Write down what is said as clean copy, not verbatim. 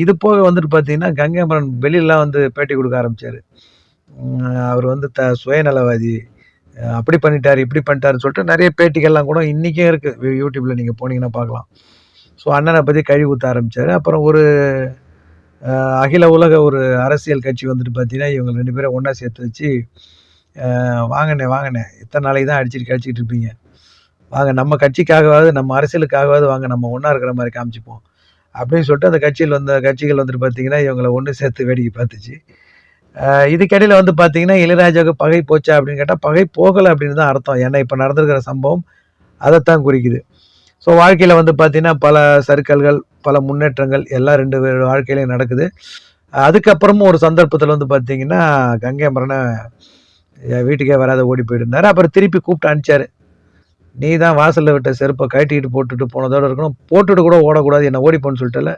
இது போக வந்துட்டு பார்த்தீங்கன்னா, கங்கை அமரன் வெளிலலாம் வந்து பேட்டி குடுக்க ஆரம்பிச்சாரு. அவர் வந்து சுயநலவாதி. அப்படி பண்ணிட்டாரு, இப்படி பண்ணிட்டாருன்னு சொல்லிட்டு நெறைய பேட்டிகள்லாம் கூட இன்னைக்கும் இருக்கு. YouTubeல நீங்க போனீங்கன்னா பார்க்கலாம். ஸோ அண்ணன பத்தி கழுவி ஊத்த ஆரம்பிச்சாரு. அப்புறம் ஒரு அகில உலக ஒரு அரசியல் கட்சி வந்துட்டு பார்த்தீங்கன்னா, இவங்க 2 பேரும் ஒண்ணா சேர்த்து வச்சு, வாங்கண்ணே, வாங்கண்ணே. எத்தன நாளைக்கு தான் அடிச்சுட்டு கழிச்சிட்டு இருப்பீங்க. வாங்க நம்ம கட்சிக்காகவாவது, நம்ம அரசியலுக்காகவாவது வாங்க நம்ம ஒண்ணா இருக்கிற மாரி காமிச்சுப்போம். அப்படின்னு சொல்லிட்டு அந்த கட்சிகள் வந்துட்டு பார்த்தீங்கன்னா, இவங்கள ஒண்ணு சேர்த்து வேடிக்கை பார்த்துச்சு. இதுக்கிடையில வந்து பார்த்தீங்கன்னா, இளையராஜாவுக்கு பகை போச்சா அப்படின்னு கேட்டா, பகை போகல அப்படின்னு தான் அர்த்தம். ஏன்னா, இப்ப நடந்திருக்கிற சம்பவம் அதத்தான் குறிக்குது. ஸோ வாழ்க்கையில வந்து பார்த்தீங்கன்னா, பல சறுக்கல்கள், பல முன்னேற்றங்கள் எல்லாம் 2 பேர் வாழ்க்கையிலயும் நடக்குது. அதுக்கப்புறமும் ஒரு சந்தர்ப்பத்துல வந்து பார்த்தீங்கன்னா, கங்கை அமரன என் வீட்டுக்கே வராத ஓடி போயிருந்தாரு. அப்புறம் திருப்பி கூப்பிட்டு அனுப்பிச்சாரு. "நீ தான் வாசல்ல விட்ட செருப்ப கழட்டிட்டு போட்டுட்டு போனதோட இருக்கணும். போட்டுட்டு கூட ஓடக்கூடாது. என்ன ஓடி போன்னு சொல்லிட்டல்ல.